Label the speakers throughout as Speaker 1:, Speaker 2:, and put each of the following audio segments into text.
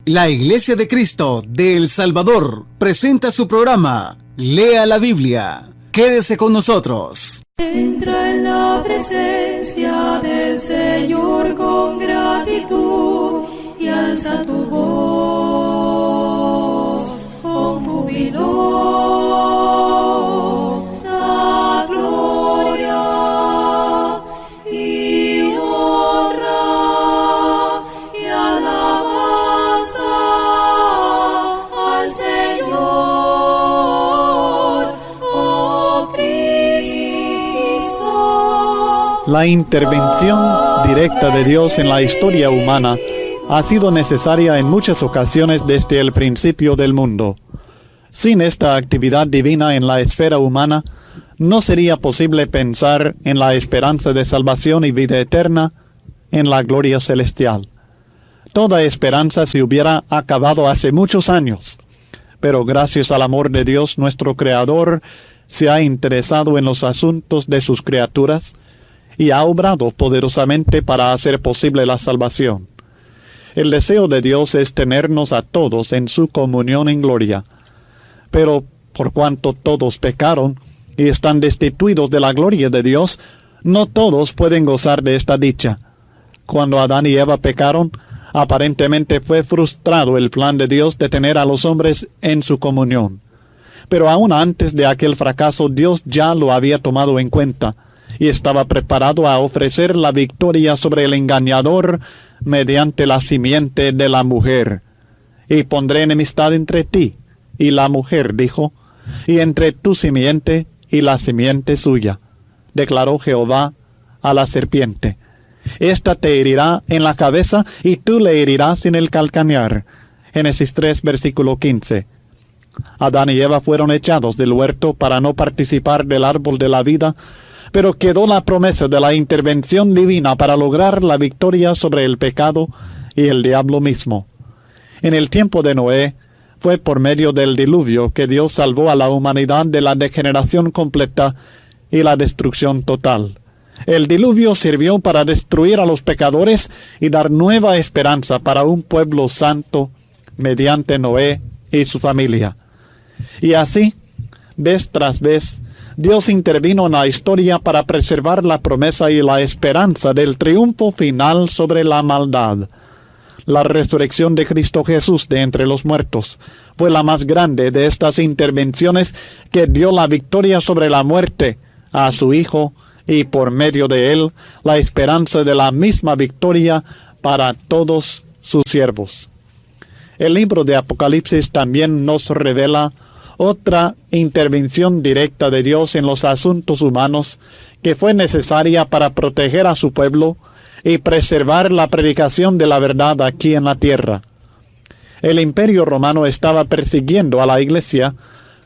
Speaker 1: La Iglesia de Cristo de El Salvador presenta su programa Lea la Biblia. Quédese con nosotros.
Speaker 2: Entra en la presencia del Señor con gratitud y alza tu voz con júbilo. Da gloria y honra y alabanza al Señor, oh Cristo.
Speaker 3: La intervención directa de Dios en la historia humana ha sido necesaria en muchas ocasiones desde el principio del mundo. Sin esta actividad divina en la esfera humana, no sería posible pensar en la esperanza de salvación y vida eterna en la gloria celestial. Toda esperanza se hubiera acabado hace muchos años, pero gracias al amor de Dios, nuestro Creador se ha interesado en los asuntos de sus criaturas y ha obrado poderosamente para hacer posible la salvación. El deseo de Dios es tenernos a todos en su comunión en gloria. Pero por cuanto todos pecaron y están destituidos de la gloria de Dios, no todos pueden gozar de esta dicha. Cuando Adán y Eva pecaron, aparentemente fue frustrado el plan de Dios de tener a los hombres en su comunión. Pero aún antes de aquel fracaso, Dios ya lo había tomado en cuenta y estaba preparado a ofrecer la victoria sobre el engañador mediante la simiente de la mujer. Y pondré enemistad entre ti y la mujer, dijo, y entre tu simiente y la simiente suya, declaró Jehová a la serpiente. Esta te herirá en la cabeza y tú le herirás en el calcañar. Génesis 3, versículo 15. Adán y Eva fueron echados del huerto para no participar del árbol de la vida, pero quedó la promesa de la intervención divina para lograr la victoria sobre el pecado y el diablo mismo. En el tiempo de Noé, fue por medio del diluvio que Dios salvó a la humanidad de la degeneración completa y la destrucción total. El diluvio sirvió para destruir a los pecadores y dar nueva esperanza para un pueblo santo mediante Noé y su familia. Y así, vez tras vez, Dios intervino en la historia para preservar la promesa y la esperanza del triunfo final sobre la maldad. La resurrección de Cristo Jesús de entre los muertos fue la más grande de estas intervenciones que dio la victoria sobre la muerte a su Hijo y por medio de él la esperanza de la misma victoria para todos sus siervos. El libro de Apocalipsis también nos revela otra intervención directa de Dios en los asuntos humanos que fue necesaria para proteger a su pueblo y preservar la predicación de la verdad aquí en la tierra. El Imperio Romano estaba persiguiendo a la Iglesia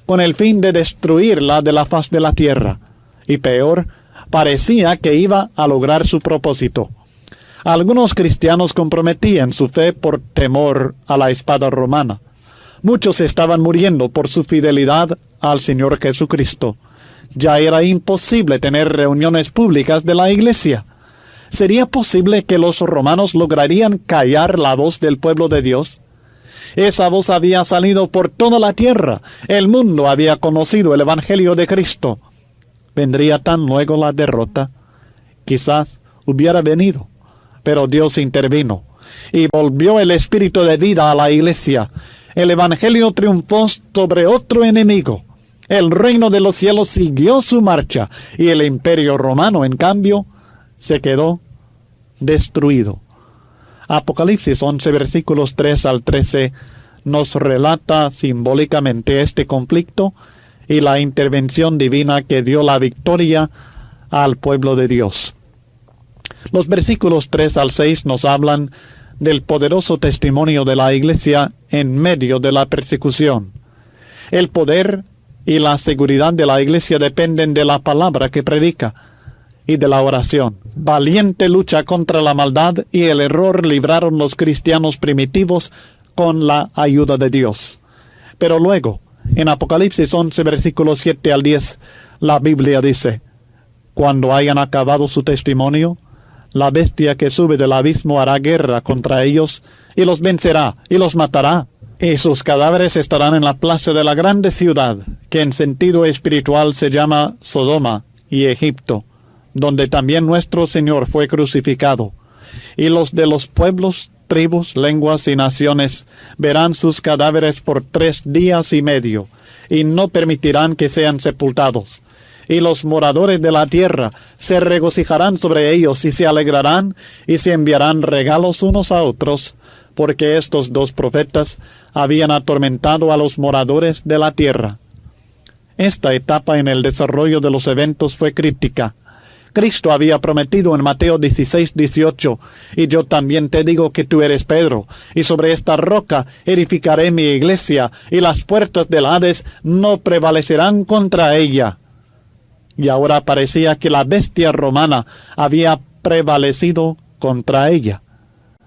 Speaker 3: con el fin de destruirla de la faz de la tierra, y peor, parecía que iba a lograr su propósito. Algunos cristianos comprometían su fe por temor a la espada romana. Muchos estaban muriendo por su fidelidad al Señor Jesucristo. Ya era imposible tener reuniones públicas de la Iglesia. ¿Sería posible que los romanos lograrían callar la voz del pueblo de Dios? Esa voz había salido por toda la tierra. El mundo había conocido el Evangelio de Cristo. ¿Vendría tan luego la derrota? Quizás hubiera venido, pero Dios intervino y volvió el espíritu de vida a la Iglesia. El Evangelio triunfó sobre otro enemigo. El reino de los cielos siguió su marcha y el Imperio Romano, en cambio, se quedó destruido. Apocalipsis 11, versículos 3 al 13, nos relata simbólicamente este conflicto y la intervención divina que dio la victoria al pueblo de Dios. Los versículos 3 al 6 nos hablan del poderoso testimonio de la Iglesia en medio de la persecución. El poder y la seguridad de la Iglesia dependen de la palabra que predica y de la oración. Valiente lucha contra la maldad y el error libraron los cristianos primitivos con la ayuda de Dios. Pero luego, en Apocalipsis 11, versículos 7 al 10, la Biblia dice: cuando hayan acabado su testimonio, La bestia que sube del abismo hará guerra contra ellos, y los vencerá, y los matará. Y sus cadáveres estarán en la plaza de la grande ciudad, que en sentido espiritual se llama Sodoma y Egipto, donde también nuestro Señor fue crucificado. Y los de los pueblos, tribus, lenguas y naciones verán sus cadáveres por 3 días y medio, y no permitirán que sean sepultados. Y los moradores de la tierra se regocijarán sobre ellos y se alegrarán y se enviarán regalos unos a otros, porque estos 2 profetas habían atormentado a los moradores de la tierra. Esta etapa en el desarrollo de los eventos fue crítica. Cristo había prometido en Mateo 16:18, y yo también te digo que tú eres Pedro, y sobre esta roca edificaré mi iglesia, y las puertas del Hades no prevalecerán contra ella. Y ahora parecía que la bestia romana había prevalecido contra ella.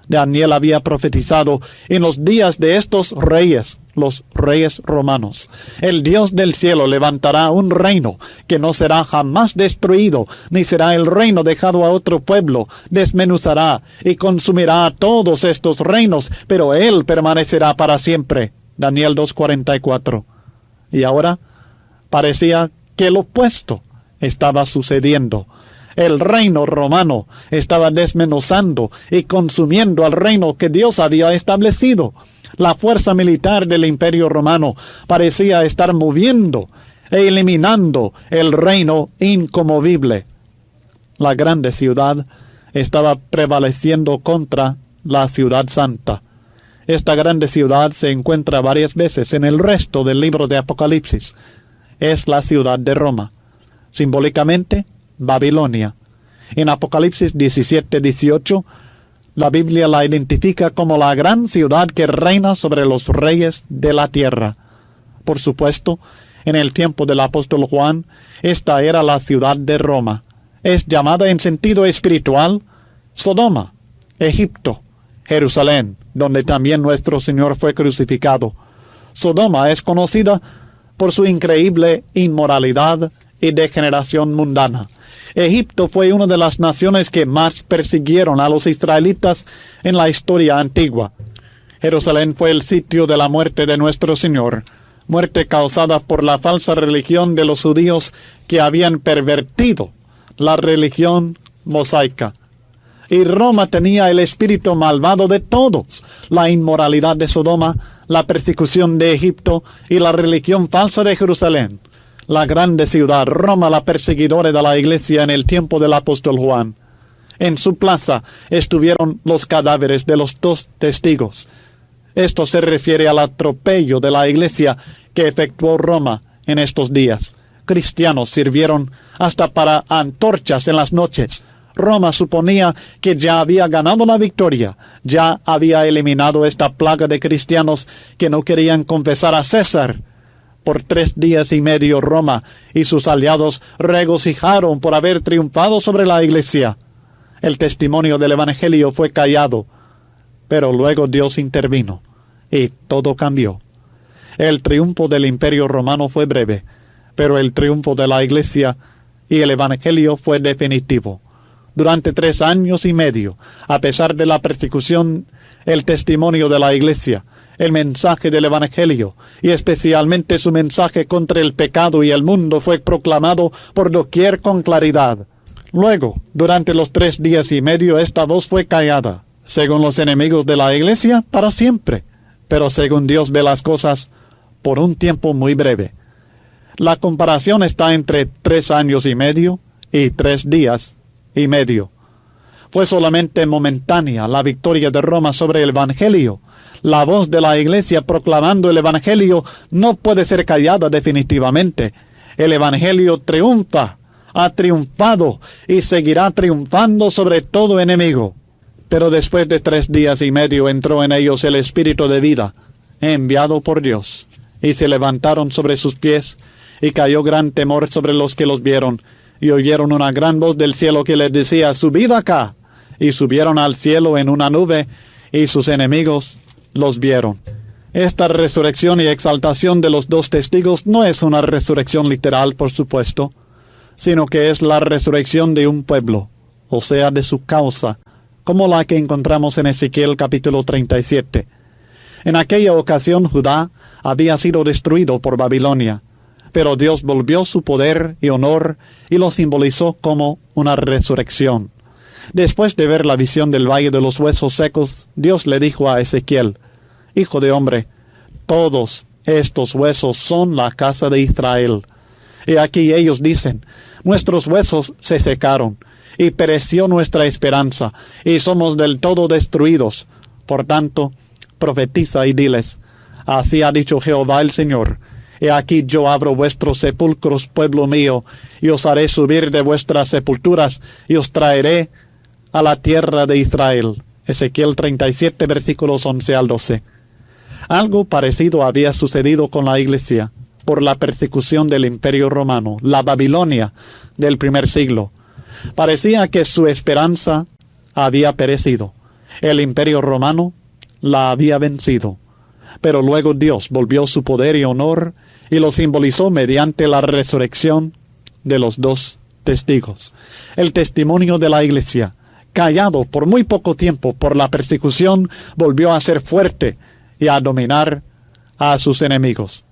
Speaker 3: Daniel había profetizado en los días de estos reyes, los reyes romanos. El Dios del cielo levantará un reino que no será jamás destruido, ni será el reino dejado a otro pueblo. Desmenuzará y consumirá a todos estos reinos, pero él permanecerá para siempre. Daniel 2:44. Y ahora parecía que lo opuesto estaba sucediendo. El reino romano estaba desmenuzando y consumiendo al reino que Dios había establecido. La fuerza militar del Imperio Romano parecía estar moviendo e eliminando el reino inconmovible. La grande ciudad estaba prevaleciendo contra la ciudad santa. Esta grande ciudad se encuentra varias veces en el resto del libro de Apocalipsis. Es la ciudad de Roma. Simbólicamente, Babilonia. En Apocalipsis 17:18, la Biblia la identifica como la gran ciudad que reina sobre los reyes de la tierra. Por supuesto, en el tiempo del apóstol Juan, esta era la ciudad de Roma. Es llamada en sentido espiritual Sodoma, Egipto, Jerusalén, donde también nuestro Señor fue crucificado. Sodoma es conocida por su increíble inmoralidad y degeneración mundana. Egipto fue una de las naciones que más persiguieron a los israelitas en la historia antigua. Jerusalén fue el sitio de la muerte de nuestro Señor, muerte causada por la falsa religión de los judíos que habían pervertido la religión mosaica. Y Roma tenía el espíritu malvado de todos, la inmoralidad de Sodoma, la persecución de Egipto y la religión falsa de Jerusalén. La grande ciudad, Roma, la perseguidora de la iglesia en el tiempo del apóstol Juan. En su plaza estuvieron los cadáveres de los 2 testigos. Esto se refiere al atropello de la iglesia que efectuó Roma en estos días. Cristianos sirvieron hasta para antorchas en las noches. Roma suponía que ya había ganado la victoria, ya había eliminado esta plaga de cristianos que no querían confesar a César. Por 3 días y medio Roma y sus aliados regocijaron por haber triunfado sobre la iglesia. El testimonio del Evangelio fue callado, pero luego Dios intervino y todo cambió. El triunfo del Imperio Romano fue breve, pero el triunfo de la iglesia y el Evangelio fue definitivo. Durante 3 años y medio, a pesar de la persecución, el testimonio de la iglesia, el mensaje del Evangelio, y especialmente su mensaje contra el pecado y el mundo, fue proclamado por doquier con claridad. Luego, durante los 3 días y medio, esta voz fue callada, según los enemigos de la iglesia, para siempre, pero según Dios ve las cosas, por un tiempo muy breve. La comparación está entre 3 años y medio y 3 días y medio. Fue solamente momentánea la victoria de Roma sobre el Evangelio. La voz de la iglesia proclamando el Evangelio no puede ser callada definitivamente. El Evangelio triunfa, ha triunfado y seguirá triunfando sobre todo enemigo. Pero después de 3 días y medio entró en ellos el Espíritu de vida, enviado por Dios, y se levantaron sobre sus pies, y cayó gran temor sobre los que los vieron, y oyeron una gran voz del cielo que les decía: «Subid acá», y subieron al cielo en una nube, y sus enemigos los vieron. Esta resurrección y exaltación de los 2 testigos no es una resurrección literal, por supuesto, sino que es la resurrección de un pueblo, o sea, de su causa, como la que encontramos en Ezequiel capítulo 37. En aquella ocasión Judá había sido destruido por Babilonia, pero Dios volvió su poder y honor y lo simbolizó como una resurrección. Después de ver la visión del valle de los huesos secos, Dios le dijo a Ezequiel: Hijo de hombre, todos estos huesos son la casa de Israel. Y aquí ellos dicen: nuestros huesos se secaron, y pereció nuestra esperanza, y somos del todo destruidos. Por tanto, profetiza y diles: así ha dicho Jehová el Señor: he aquí yo abro vuestros sepulcros, pueblo mío, y os haré subir de vuestras sepulturas, y os traeré a la tierra de Israel. Ezequiel 37, versículos 11 al 12. Algo parecido había sucedido con la iglesia por la persecución del Imperio Romano, la Babilonia del primer siglo. Parecía que su esperanza había perecido. El Imperio Romano la había vencido. Pero luego Dios volvió su poder y honor y lo simbolizó mediante la resurrección de los dos testigos. El testimonio de la iglesia, callado por muy poco tiempo por la persecución, volvió a ser fuerte y a dominar a sus enemigos.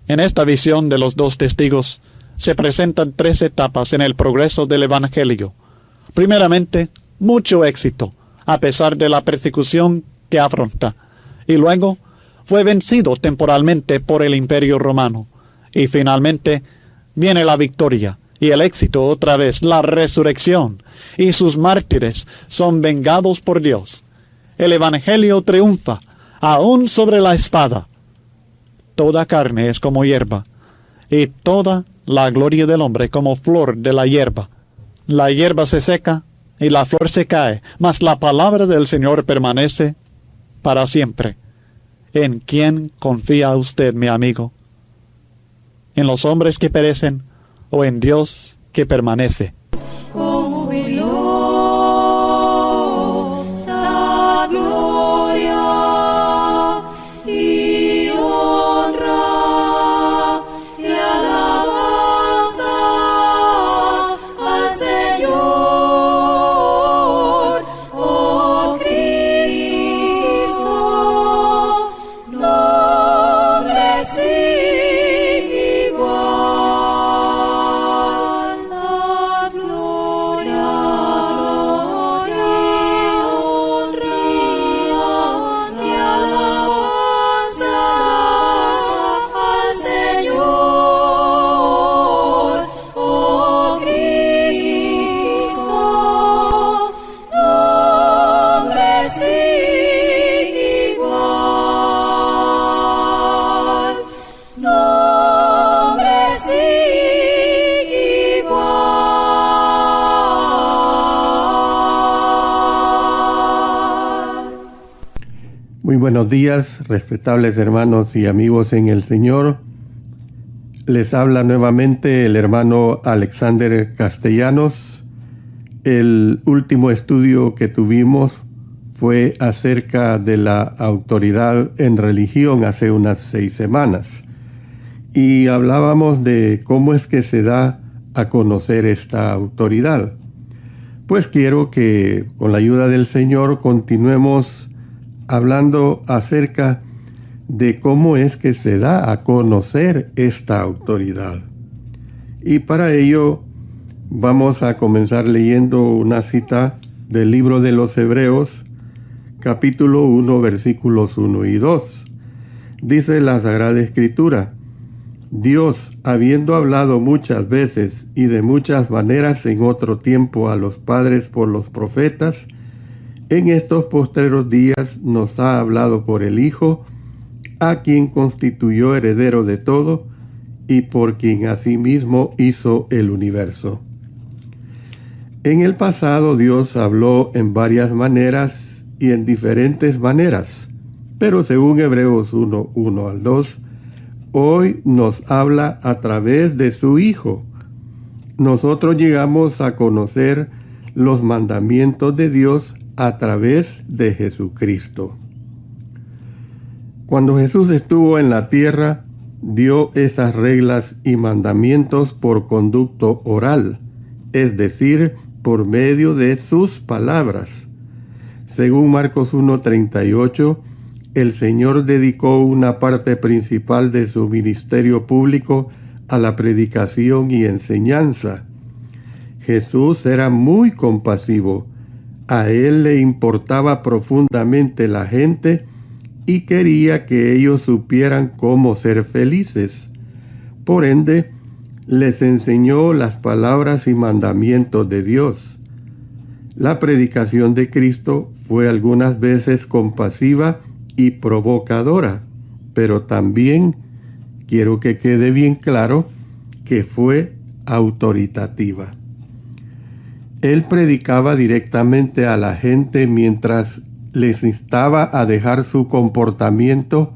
Speaker 3: En esta visión de los dos testigos se presentan tres etapas en el progreso del Evangelio. Primeramente, mucho éxito, a pesar de la persecución que afronta. Y luego, fue vencido temporalmente por el Imperio Romano. Y finalmente, viene la victoria y el éxito otra vez, la resurrección. Y sus mártires son vengados por Dios. El Evangelio triunfa, aún sobre la espada. Toda carne es como hierba, y toda la gloria del hombre como flor de la hierba. La hierba se seca y la flor se cae, mas la palabra del Señor permanece para siempre. ¿En quién confía usted, mi amigo? ¿En los hombres que perecen o en Dios que permanece?
Speaker 2: Como vino la gloria y honra y alabanza al Señor, oh Cristo, nombre sin igual. La gloria, honra y alabanza al Señor, oh Cristo, nombre sin igual, nombre sin igual.
Speaker 4: Muy buenos días, respetables hermanos y amigos en el Señor. Les habla nuevamente el hermano Alexander Castellanos. El último estudio que tuvimos fue acerca de la autoridad en religión hace unas 6 semanas. Y hablábamos de cómo es que se da a conocer esta autoridad. Pues quiero que con la ayuda del Señor continuemos hablando acerca de cómo es que se da a conocer esta autoridad. Y para ello vamos a comenzar leyendo una cita del libro de los Hebreos, capítulo 1, versículos 1 y 2. Dice la Sagrada Escritura: Dios, habiendo hablado muchas veces y de muchas maneras en otro tiempo a los padres por los profetas, en estos postreros días nos ha hablado por el Hijo, a quien constituyó heredero de todo y por quien asimismo hizo el universo. En el pasado Dios habló en varias maneras y en diferentes maneras, pero según Hebreos 1, 1 al 2, hoy nos habla a través de su Hijo. Nosotros llegamos a conocer los mandamientos de Dios a través de Jesucristo. Cuando Jesús estuvo en la tierra, dio esas reglas y mandamientos por conducto oral, es decir, por medio de sus palabras. Según Marcos 1:38, el Señor dedicó una parte principal de su ministerio público a la predicación y enseñanza. Jesús era muy compasivo. A él le importaba profundamente la gente y quería que ellos supieran cómo ser felices. Por ende, les enseñó las palabras y mandamientos de Dios. La predicación de Cristo fue algunas veces compasiva y provocadora, pero también quiero que quede bien claro que fue autoritativa. Él predicaba directamente a la gente mientras les instaba a dejar su comportamiento,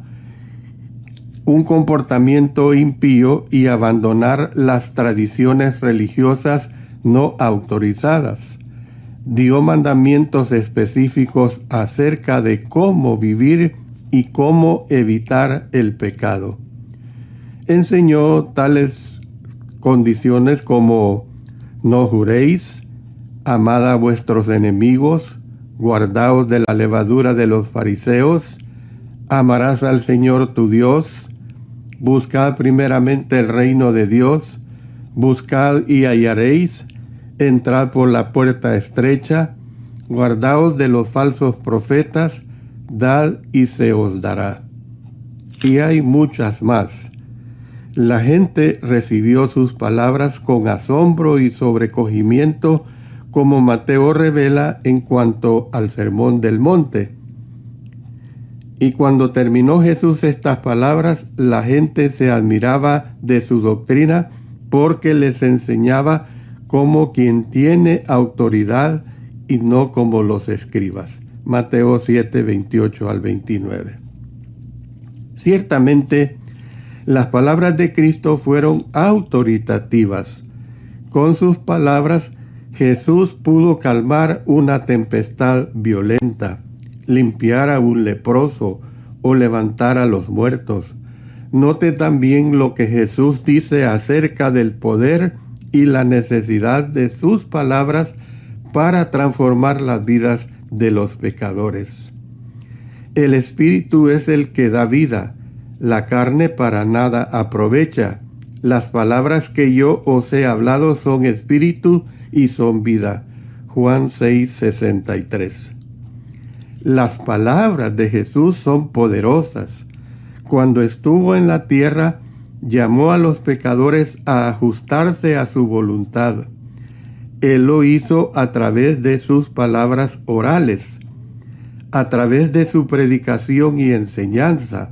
Speaker 4: un comportamiento impío, y abandonar las tradiciones religiosas no autorizadas. Dio mandamientos específicos acerca de cómo vivir y cómo evitar el pecado. Enseñó tales condiciones como: no juréis, amad a vuestros enemigos, guardaos de la levadura de los fariseos, amarás al Señor tu Dios, buscad primeramente el reino de Dios, buscad y hallaréis, entrad por la puerta estrecha, guardaos de los falsos profetas, dad y se os dará. Y hay muchas más. La gente recibió sus palabras con asombro y sobrecogimiento, como Mateo revela en cuanto al Sermón del Monte. Y cuando terminó Jesús estas palabras, la gente se admiraba de su doctrina, porque les enseñaba como quien tiene autoridad y no como los escribas. Mateo 7, 28 al 29. Ciertamente, las palabras de Cristo fueron autoritativas. Con sus palabras, Jesús pudo calmar una tempestad violenta, limpiar a un leproso o levantar a los muertos. Note también lo que Jesús dice acerca del poder y la necesidad de sus palabras para transformar las vidas de los pecadores. El Espíritu es el que da vida, la carne para nada aprovecha. Las palabras que yo os he hablado son espíritu y son vida. Juan 6:63. Las palabras de Jesús son poderosas. Cuando estuvo en la tierra, llamó a los pecadores a ajustarse a su voluntad. Él lo hizo a través de sus palabras orales, a través de su predicación y enseñanza.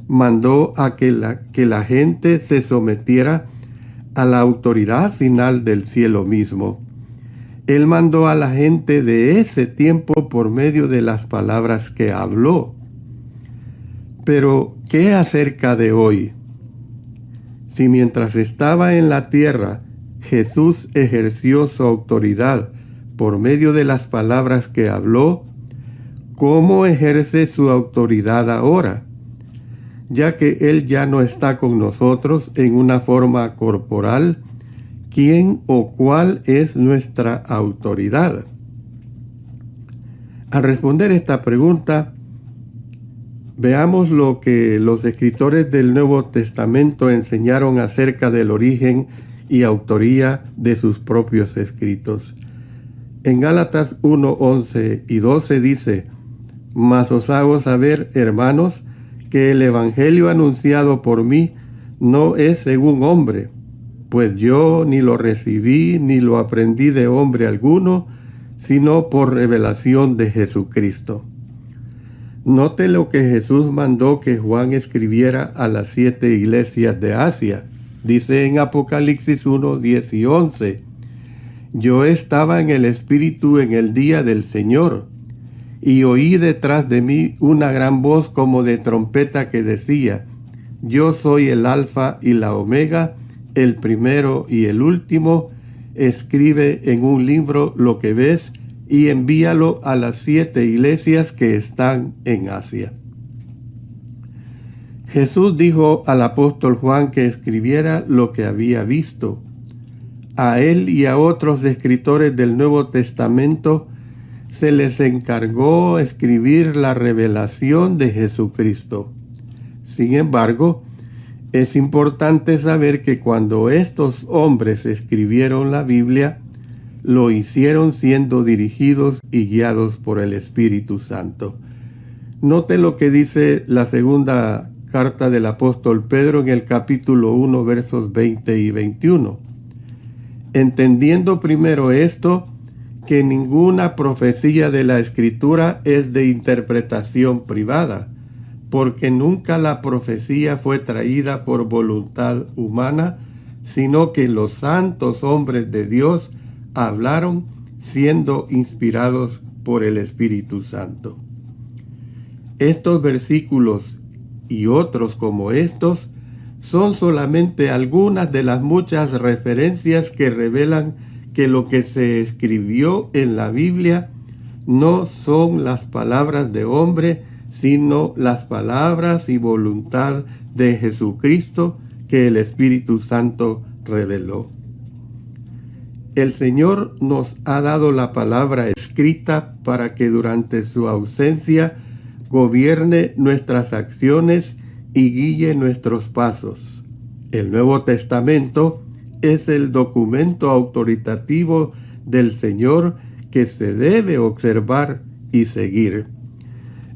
Speaker 4: Mandó a que la gente se sometiera a la autoridad final del cielo mismo. Él mandó a la gente de ese tiempo por medio de las palabras que habló. Pero, ¿qué acerca de hoy? Si mientras estaba en la tierra, Jesús ejerció su autoridad por medio de las palabras que habló, ¿cómo ejerce su autoridad ahora? Ya que Él ya no está con nosotros en una forma corporal, ¿quién o cuál es nuestra autoridad? Al responder esta pregunta, veamos lo que los escritores del Nuevo Testamento enseñaron acerca del origen y autoría de sus propios escritos. En Gálatas 1, 11 y 12 dice: Mas os hago saber, hermanos, que el evangelio anunciado por mí no es según hombre, pues yo ni lo recibí ni lo aprendí de hombre alguno, sino por revelación de Jesucristo. Note lo que Jesús mandó que Juan escribiera a las 7 iglesias de Asia. Dice en Apocalipsis 1, 10 y 11: Yo estaba en el Espíritu en el día del Señor, y oí detrás de mí una gran voz como de trompeta que decía: Yo soy el Alfa y la Omega, el primero y el último. Escribe en un libro lo que ves y envíalo a las 7 iglesias que están en Asia. Jesús dijo al apóstol Juan que escribiera lo que había visto. a él y a otros escritores del Nuevo Testamento se les encargó escribir la revelación de Jesucristo. Sin embargo, es importante saber que cuando estos hombres escribieron la Biblia, lo hicieron siendo dirigidos y guiados por el Espíritu Santo. Note lo que dice la segunda carta del apóstol Pedro en el capítulo 1, versos 20 y 21. Entendiendo primero esto, que ninguna profecía de la Escritura es de interpretación privada, porque nunca la profecía fue traída por voluntad humana, sino que los santos hombres de Dios hablaron siendo inspirados por el Espíritu Santo. Estos versículos y otros como estos son solamente algunas de las muchas referencias que revelan que lo que se escribió en la Biblia no son las palabras de hombre, sino las palabras y voluntad de Jesucristo que el Espíritu Santo reveló. El Señor nos ha dado la palabra escrita para que durante su ausencia gobierne nuestras acciones y guíe nuestros pasos. El Nuevo Testamento es el documento autoritativo del Señor que se debe observar y seguir.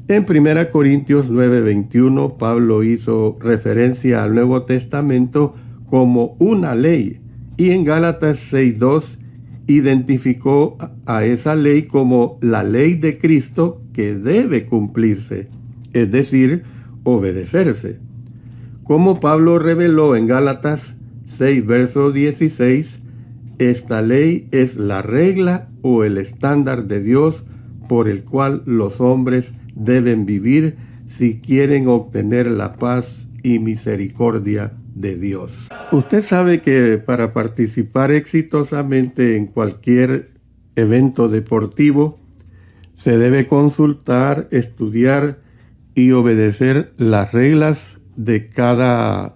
Speaker 4: En 1 Corintios 9:21, Pablo hizo referencia al Nuevo Testamento como una ley, y en Gálatas 6:2 identificó a esa ley como la ley de Cristo que debe cumplirse, es decir, obedecerse. Como Pablo reveló en Gálatas 6, verso 16, esta ley es la regla o el estándar de Dios por el cual los hombres deben vivir si quieren obtener la paz y misericordia de Dios. Usted sabe que para participar exitosamente en cualquier evento deportivo se debe consultar, estudiar y obedecer las reglas de cada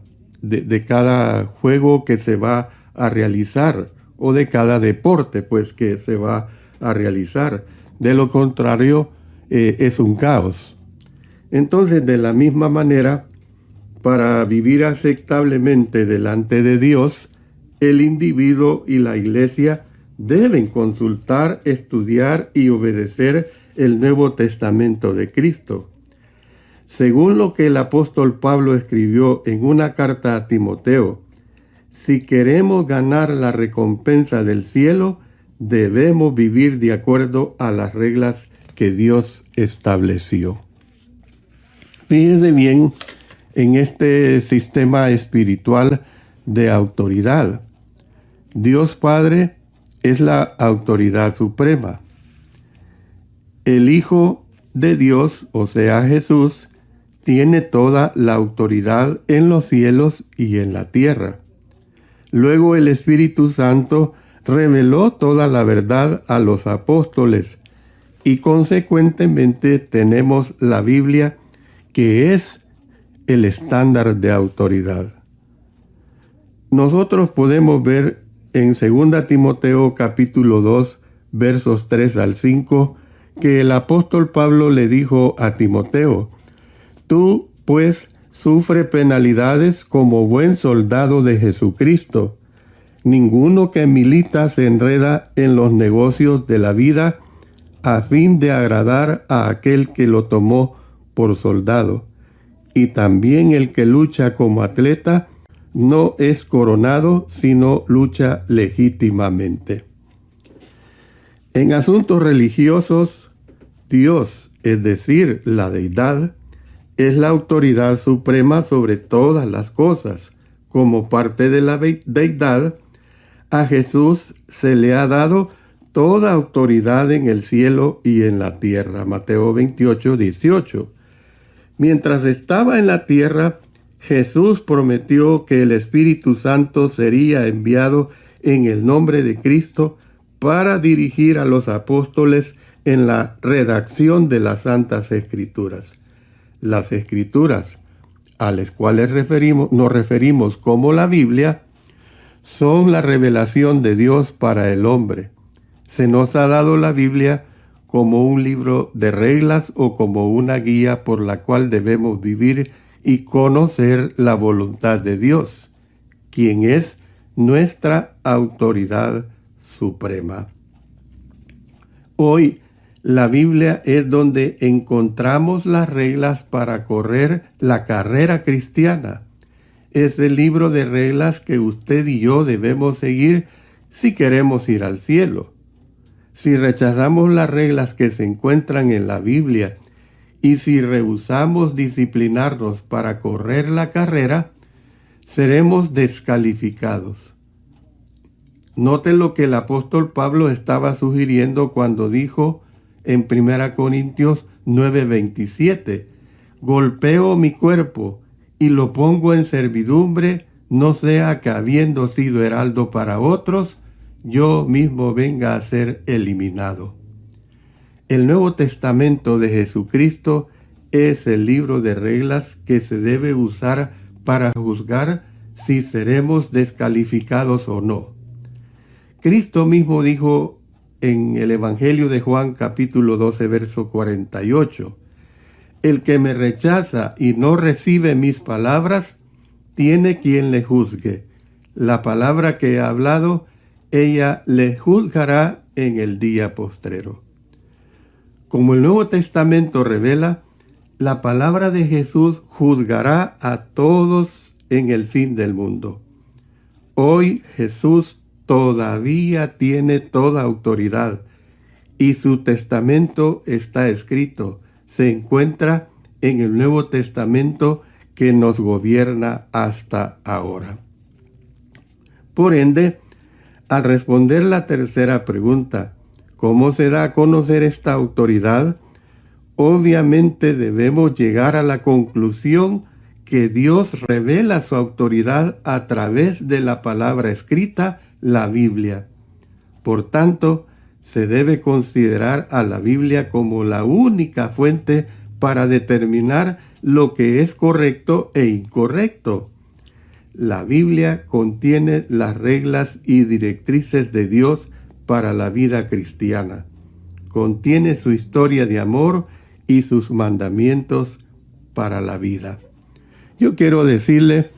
Speaker 4: juego que se va a realizar o de cada deporte pues que se va a realizar. De lo contrario, es un caos. Entonces, de la misma manera, para vivir aceptablemente delante de Dios, el individuo y la iglesia deben consultar, estudiar y obedecer el Nuevo Testamento de Cristo. Según lo que el apóstol Pablo escribió en una carta a Timoteo, si queremos ganar la recompensa del cielo, debemos vivir de acuerdo a las reglas que Dios estableció. Fíjese bien en este sistema espiritual de autoridad. Dios Padre es la autoridad suprema. El Hijo de Dios, o sea Jesús, tiene toda la autoridad en los cielos y en la tierra. Luego el Espíritu Santo reveló toda la verdad a los apóstoles y consecuentemente tenemos la Biblia, que es el estándar de autoridad. Nosotros podemos ver en 2 Timoteo capítulo 2, versos 3 al 5, que el apóstol Pablo le dijo a Timoteo: tú, pues, sufre penalidades como buen soldado de Jesucristo. Ninguno que milita se enreda en los negocios de la vida a fin de agradar a aquel que lo tomó por soldado. Y también el que lucha como atleta no es coronado, sino lucha legítimamente. En asuntos religiosos, Dios, es decir, la deidad, es la autoridad suprema sobre todas las cosas. Como parte de la deidad, a Jesús se le ha dado toda autoridad en el cielo y en la tierra. Mateo 28, 18. Mientras estaba en la tierra, Jesús prometió que el Espíritu Santo sería enviado en el nombre de Cristo para dirigir a los apóstoles en la redacción de las Santas Escrituras. Las Escrituras, a las cuales nos referimos como la Biblia, son la revelación de Dios para el hombre. Se nos ha dado la Biblia como un libro de reglas o como una guía por la cual debemos vivir y conocer la voluntad de Dios, quien es nuestra autoridad suprema. Hoy, la Biblia es donde encontramos las reglas para correr la carrera cristiana. Es el libro de reglas que usted y yo debemos seguir si queremos ir al cielo. Si rechazamos las reglas que se encuentran en la Biblia y si rehusamos disciplinarnos para correr la carrera, seremos descalificados. Note lo que el apóstol Pablo estaba sugiriendo cuando dijo en 1 Corintios 9:27, golpeo mi cuerpo y lo pongo en servidumbre, no sea que habiendo sido heraldo para otros, yo mismo venga a ser eliminado. El Nuevo Testamento de Jesucristo es el libro de reglas que se debe usar para juzgar si seremos descalificados o no. Cristo mismo dijo en el Evangelio de Juan capítulo 12 verso 48, el que me rechaza y no recibe mis palabras, tiene quien le juzgue. La palabra que he hablado, ella le juzgará en el día postrero. Como el Nuevo Testamento revela, la palabra de Jesús juzgará a todos en el fin del mundo. Hoy Jesús todavía tiene toda autoridad y su testamento está escrito. Se encuentra en el Nuevo Testamento que nos gobierna hasta ahora. Por ende, al responder la tercera pregunta, ¿cómo se da a conocer esta autoridad? Obviamente debemos llegar a la conclusión que Dios revela su autoridad a través de la palabra escrita, la Biblia. Por tanto, se debe considerar a la Biblia como la única fuente para determinar lo que es correcto e incorrecto. La Biblia contiene las reglas y directrices de Dios para la vida cristiana. Contiene su historia de amor y sus mandamientos para la vida. Yo quiero decirle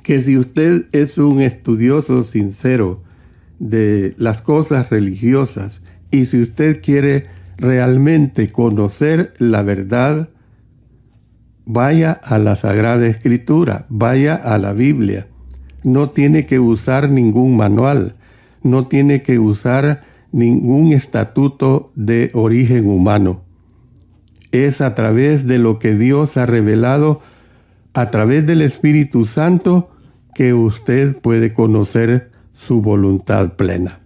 Speaker 4: que si usted es un estudioso sincero de las cosas religiosas y si usted quiere realmente conocer la verdad, vaya a la Sagrada Escritura, vaya a la Biblia. No tiene que usar ningún manual, no tiene que usar ningún estatuto de origen humano. Es a través de lo que Dios ha revelado, a través del Espíritu Santo, que usted puede conocer su voluntad plena.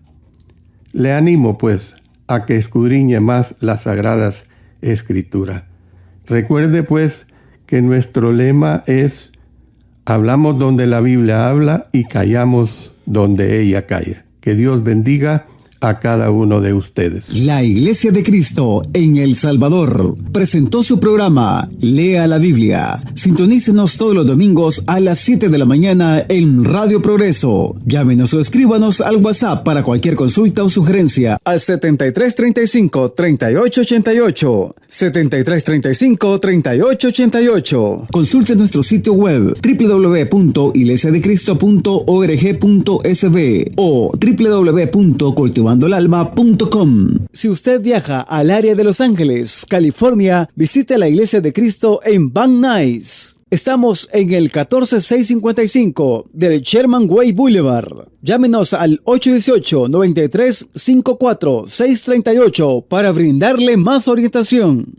Speaker 4: Le animo, pues, a que escudriñe más las Sagradas Escrituras. Recuerde, pues, que nuestro lema es: hablamos donde la Biblia habla y callamos donde ella calla. Que Dios bendiga a cada uno de ustedes.
Speaker 1: La Iglesia de Cristo en El Salvador presentó su programa Lea la Biblia. Sintonícenos todos los domingos a las 7 de la mañana en Radio Progreso. Llámenos o escríbanos al WhatsApp para cualquier consulta o sugerencia al 7335-3888. 7335-3888. Consulte nuestro sitio web www.iglesiadecristo.org.sb o www.cultivandoelalma.com. Si usted viaja al área de Los Ángeles, California, visite la Iglesia de Cristo en Van Nuys. Estamos en el 14655 del Sherman Way Boulevard. Llámenos al 818-9354-638 para brindarle más orientación.